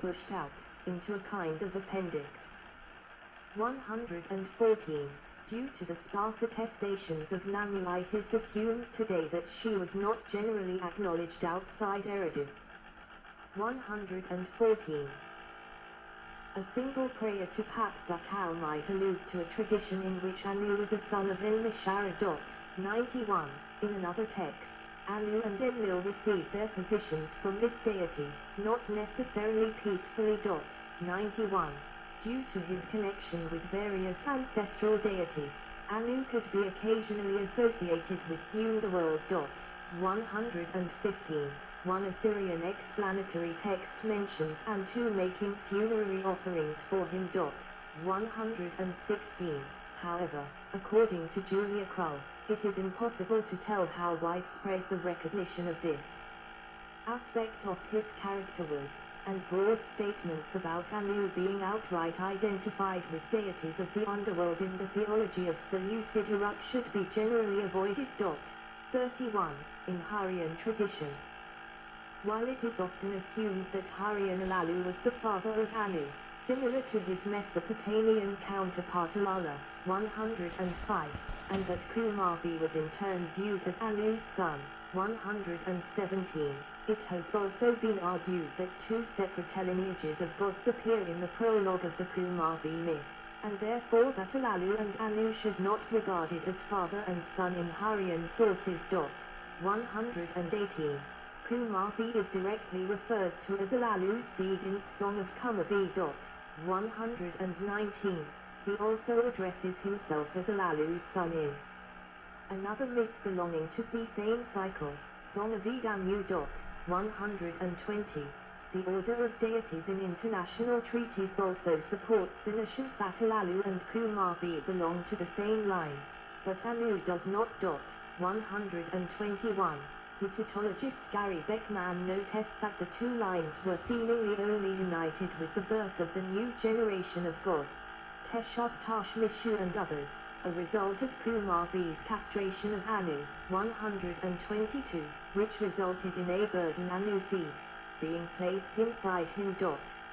pushed out into a kind of appendix. 114. Due to the sparse attestations of Namu, it is assumed today that she was not generally acknowledged outside Eridu. 114. A single prayer to Papsukal might allude to a tradition in which Anu was a son of Enlil. 91. In another text, Anu and Enlil received their positions from this deity, not necessarily peacefully. 91. Due to his connection with various ancestral deities, Anu could be occasionally associated with the world. 115. One Assyrian explanatory text mentions Antu making funerary offerings for him. 116. However, according to Julia Krull, it is impossible to tell how widespread the recognition of this aspect of his character was, and broad statements about Anu being outright identified with deities of the underworld in the theology of Seleucid Uruk should be generally avoided. 31. In Hurrian tradition, while it is often assumed that Hurrian Alalu was the father of Anu, similar to his Mesopotamian counterpart Alala, 105, and that Kumarbi was in turn viewed as Anu's son, 117, it has also been argued that two separate lineages of gods appear in the prologue of the Kumarbi myth, and therefore that Alalu and Anu should not be regarded as father and son in Hurrian sources. 118. Kumarbi is directly referred to as Alalu's seed in the Song of Kumarbi. 119. He also addresses himself as Alalu's son in another myth belonging to the same cycle, Song of Idamu. 120. The order of deities in international treaties also supports the notion that Alalu and Kumarbi belong to the same line, but Anu does not. 121. The tautologist Gary Beckman noticed that the two lines were seemingly only united with the birth of the new generation of gods, Teshub Tashmishu and others, a result of Kumarbi's castration of Anu, 122, which resulted in a burden Anu seed being placed inside him.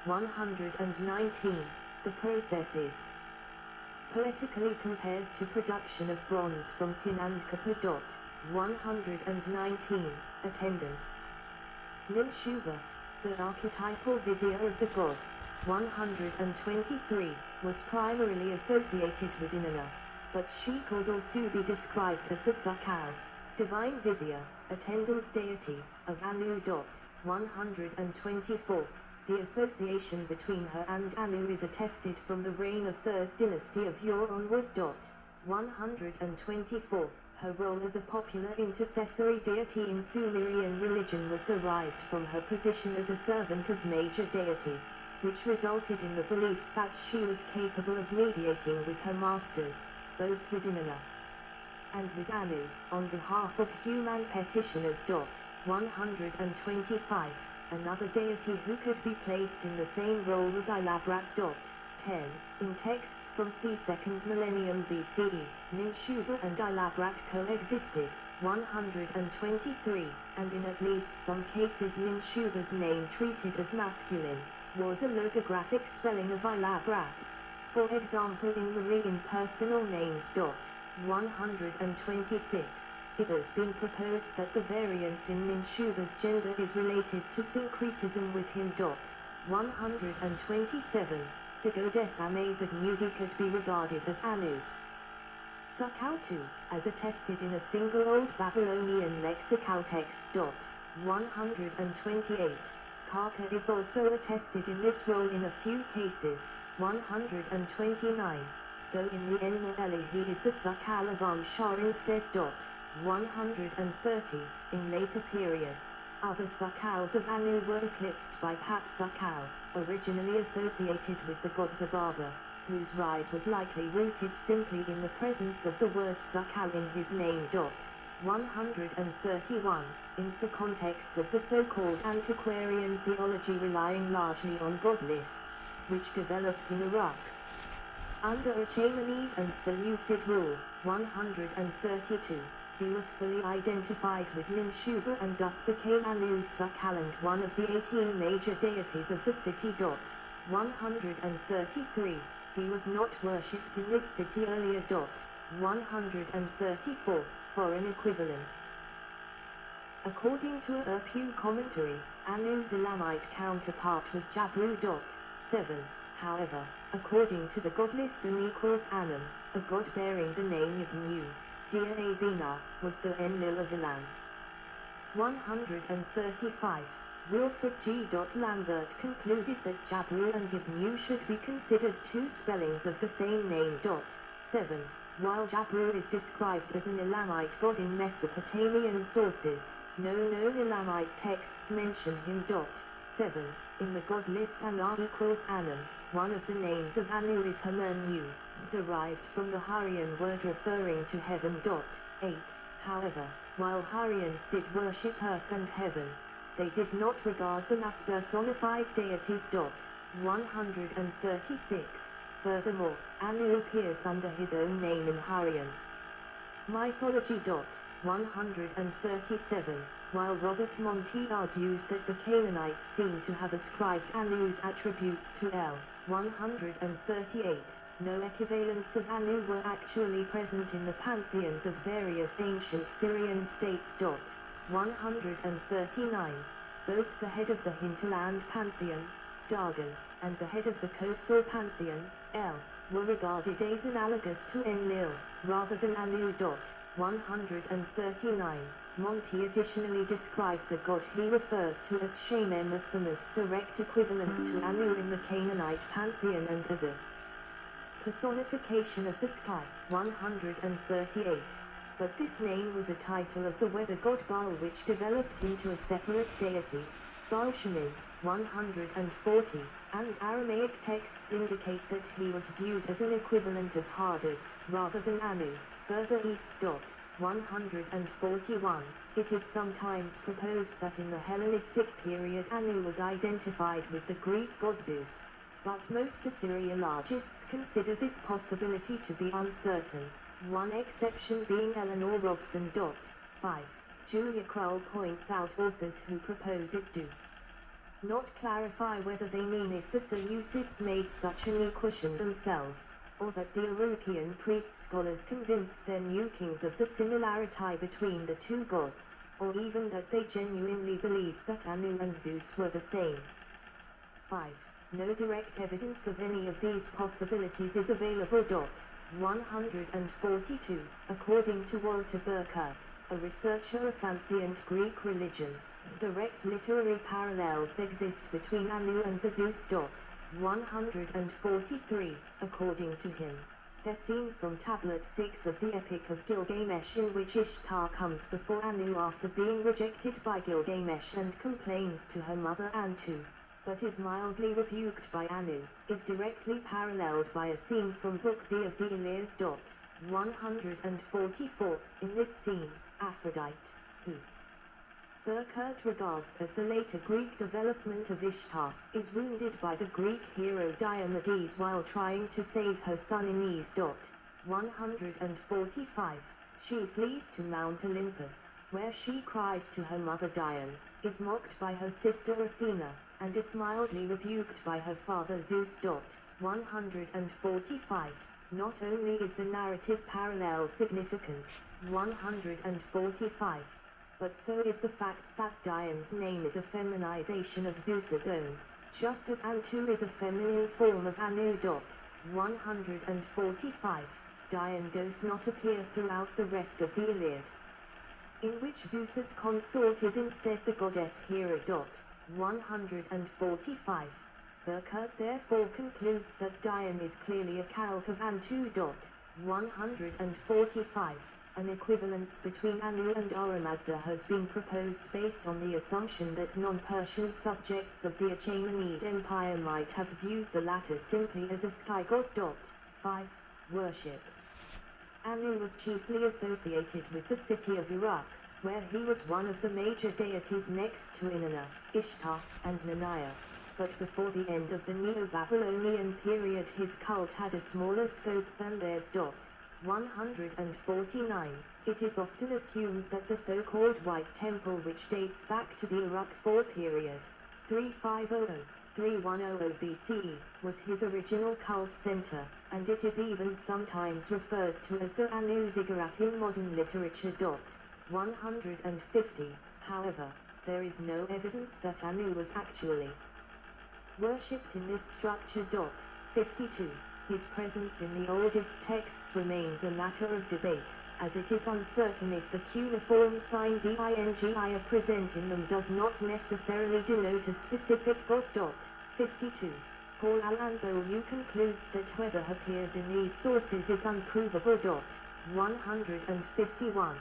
119. The process is poetically compared to production of bronze from tin and copper. 119. Attendance. Ninshuba, the archetypal vizier of the gods, 123, was primarily associated with Inanna, but she could also be described as the Sakal, divine vizier, attendant deity, of Anu. 124. The association between her and Anu is attested from the reign of 3rd dynasty of Ur onward. 124. Her role as a popular intercessory deity in Sumerian religion was derived from her position as a servant of major deities, which resulted in the belief that she was capable of mediating with her masters, both with Inanna and with Anu, on behalf of human petitioners. 125. Another deity who could be placed in the same role was Ilabrat. 10. In texts from the 2nd millennium BCE, Ninshuba and Ilabrat coexisted, 123, and in at least some cases Ninshuba's name treated as masculine, was a logographic spelling of Ilabrat's, for example in Marian personal names. 126. It has been proposed that the variance in Ninshuba's gender is related to syncretism with him. 127. The goddess Amazigh Nudi could be regarded as Anu's Sakautu, as attested in a single Old Babylonian lexical text. 128. Karka is also attested in this role in a few cases. 129. Though in the Enma Eli he is the Sakal of Anshar instead. 130. In later periods, other Sakals of Anu were eclipsed by Papsukal, originally associated with the gods of Aba, whose rise was likely rooted simply in the presence of the word Sakal in his name. 131. In the context of the so-called antiquarian theology relying largely on god lists, which developed in Iraq under Achaemenid and Seleucid rule. 132. he was fully identified with Ninshubu and thus became Anu's Sukaland, one of the 18 major deities of the city. 133. He was not worshipped in this city earlier. 134. Foreign equivalents. According to a Urpu commentary, Anu's Elamite counterpart was Jabru. 7. However, according to the god list, An equals Anum, a god bearing the name Yibnu, Dia Avina, was the Enlil of Elam. 135. Wilfred G. Lambert concluded that Jabru and Yibnu should be considered two spellings of the same name. 7. While Jabru is described as an Elamite god in Mesopotamian sources, no known Elamite texts mention him. 7. In the god list, Ana equals Anum. One of the names of Anu is Hamernu, derived from the Hurrian word referring to heaven. 8. However, while Hurrians did worship earth and heaven, they did not regard them as personified deities. 136. Furthermore, Anu appears under his own name in Hurrian mythology. 137. While Robert Monti argues that the Canaanites seem to have ascribed Anu's attributes to El, 138, no equivalents of Anu were actually present in the pantheons of various ancient Syrian states. 139. Both the head of the hinterland pantheon, Dagon, and the head of the coastal pantheon, El, were regarded as analogous to Enlil, rather than Anu. 139. Monti additionally describes a god he refers to as Shamem as the most direct equivalent to Anu in the Canaanite pantheon and as a personification of the sky. 138. But this name was a title of the weather god Baal, which developed into a separate deity, Baal-Shamim. 140, and Aramaic texts indicate that he was viewed as an equivalent of Hadad, rather than Anu. Further east. 141, it is sometimes proposed that in the Hellenistic period Anu was identified with the Greek god Zeus, but most Assyriologists consider this possibility to be uncertain, one exception being Eleanor Robson. 5. Julia Krull points out authors who propose it do not clarify whether they mean if the Seleucids made such an equation themselves, or that the Arukian priest scholars convinced their new kings of the similarity between the two gods, or even that they genuinely believed that Anu and Zeus were the same. 5. No direct evidence of any of these possibilities is available. 142. According to Walter Burkert, a researcher of ancient Greek religion, direct literary parallels exist between Anu and the Zeus. 143. According to him, they're seen from Tablet 6 of the Epic of Gilgamesh, in which Ishtar comes before Anu after being rejected by Gilgamesh and complains to her mother Antu, but is mildly rebuked by Anu, is directly paralleled by a scene from Book B of the Iliad. 144. In this scene, Aphrodite, who Burkert regards as the later Greek development of Ishtar, is wounded by the Greek hero Diomedes while trying to save her son Aeneas. 145. She flees to Mount Olympus, where she cries to her mother Dione, is mocked by her sister Athena, and is mildly rebuked by her father Zeus. 145. Not only is the narrative parallel significant, 145, but so is the fact that Dione's name is a feminization of Zeus's own, just as Antu is a feminine form of Anu. 145. Dione does not appear throughout the rest of the Iliad, in which Zeus's consort is instead the goddess Hera. 145. Burkert therefore concludes that Dione is clearly a calque of Antu. 145. An equivalence between Anu and Aramazda has been proposed based on the assumption that non-Persian subjects of the Achaemenid Empire might have viewed the latter simply as a sky god. 5. Worship. Anu was chiefly associated with the city of Uruk, where he was one of the major deities next to Inanna, Ishtar, and Nanaya. But before the end of the Neo-Babylonian period his cult had a smaller scope than theirs. 149. It is often assumed that the so-called White Temple, which dates back to the Uruk IV period, 3500–3100 BCE, was his original cult center, and it is even sometimes referred to as the Anu Ziggurat in modern literature. 150. However, there is no evidence that Anu was actually worshipped in this structure. 52. His presence in the oldest texts remains a matter of debate, as it is uncertain if the cuneiform sign DINGI present in them does not necessarily denote a specific god. 52. Paul Allan Beaulieu concludes that whoever appears in these sources is unprovable. 151.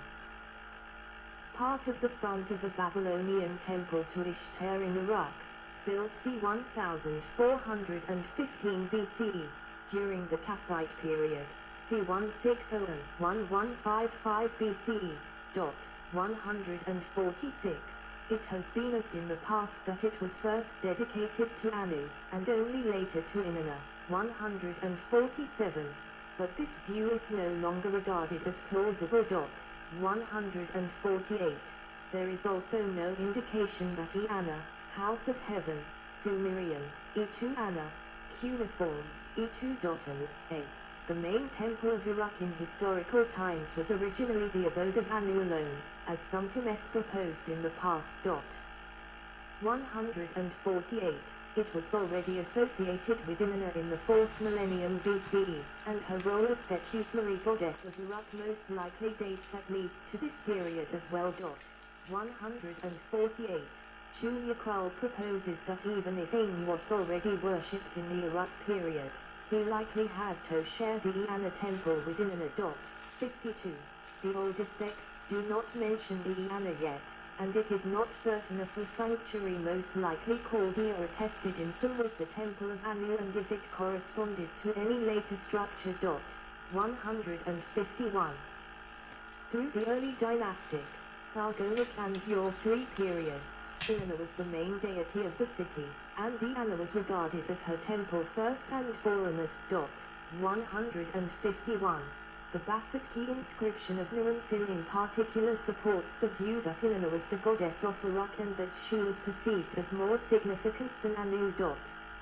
Part of the front of the Babylonian temple to Ishtar in Uruk, built c. 1415 BCE, during the Kassite period, c. 1600–1155 BCE. 146. It has been noted in the past that it was first dedicated to Anu, and only later to Inanna. 147. But this view is no longer regarded as plausible. 148. There is also no indication that Inanna, House of Heaven, Sumerian, Itu-Anna, cuneiform, Itu.a. The main temple of Uruk in historical times was originally the abode of Anu alone, as some Times proposed in the past. 148. It was already associated with Inanna in the 4th millennium BCE, and her role as Pechusmari goddess of Uruk most likely dates at least to this period as well. 148. Julia Krull proposes that even if Anu was already worshipped in the Uruk period, he likely had to share the Inanna temple with Inanna. 52. The oldest texts do not mention the Inanna yet, and it is not certain if the sanctuary most likely called Ea attested in film was the temple of Anu and if it corresponded to any later structure. 151. Through the early dynastic, Sargonic and Ur III periods, Inanna was the main deity of the city, and Inanna was regarded as her temple first and foremost. 151. The Basset key inscription of Naram-Sin in particular supports the view that Inanna was the goddess of Uruk and that she was perceived as more significant than Anu.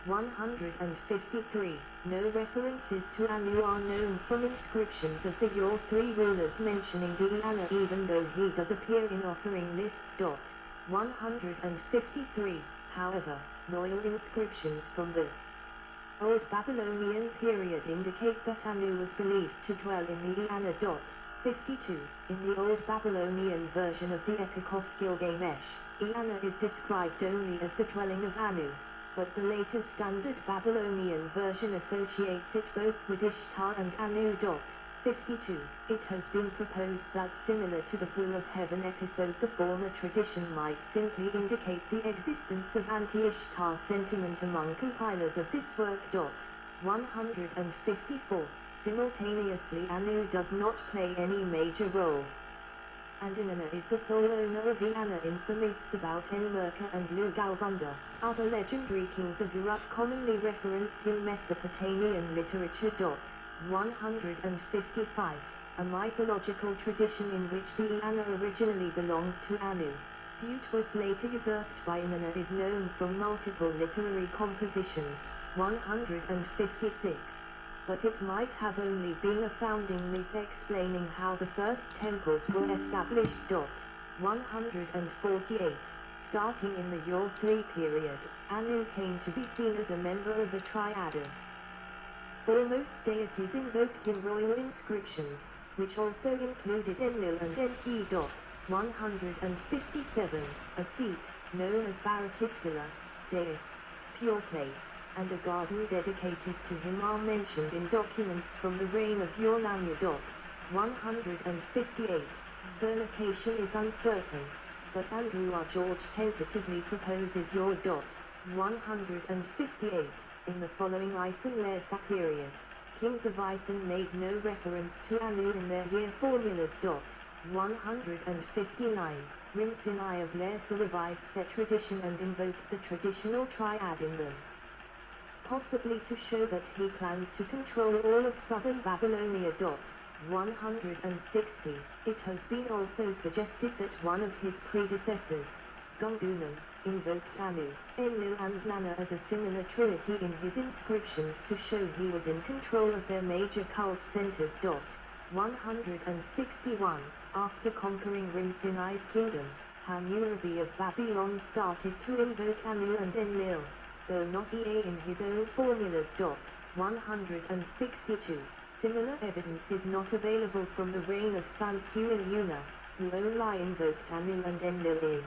153. No references to Anu are known from inscriptions of the Ur III rulers mentioning the Inanna, even though he does appear in offering lists. 153. However, royal inscriptions from the Old Babylonian period indicate that Anu was believed to dwell in the Inanna. 52. In the Old Babylonian version of the Epic of Gilgamesh, Inanna is described only as the dwelling of Anu, but the later Standard Babylonian version associates it both with Ishtar and Anu. 52. It has been proposed that similar to the Bull of Heaven episode, the former tradition might simply indicate the existence of anti-Ishtar sentiment among compilers of this work. 154. Simultaneously, Anu does not play any major role, and Inanna is the sole owner of Inanna in the myths about Enmerkar and Lugalbanda, other legendary kings of Uruk commonly referenced in Mesopotamian literature. 155. A mythological tradition in which the Inanna originally belonged to Anu. But was later usurped by Inanna is known from multiple literary compositions. 156. But it might have only been a founding myth explaining how the first temples were established. 148. Starting in the Ur III period, Anu came to be seen as a member of a triad of foremost deities invoked in royal inscriptions, which also included Enlil and Enki. 157. A seat, known as Barakhiskala, dais, pure place, and a garden dedicated to him are mentioned in documents from the reign of Ur-Nammu. 158. The location is uncertain, but Andrew R. George tentatively proposes Ur. 158. In the following Isen-Lersa period, kings of Isen made no reference to Anu in their year formulas. 159. Rim-Sinai of Lersa revived their tradition and invoked the traditional triad in them, possibly to show that he planned to control all of southern Babylonia. 160. It has been also suggested that one of his predecessors, Gungunum, invoked Anu, Enlil and Nana as a similar trinity in his inscriptions to show he was in control of their major cult centers. 161. After conquering Rim-Sinai's kingdom, Hammurabi of Babylon started to invoke Anu and Enlil, though not Ea in his own formulas. 162. Similar evidence is not available from the reign of Samsu-Iluna, who only invoked Anu and Enlil in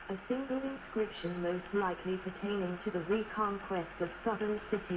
a single inscription, most likely pertaining to the reconquest of southern cities.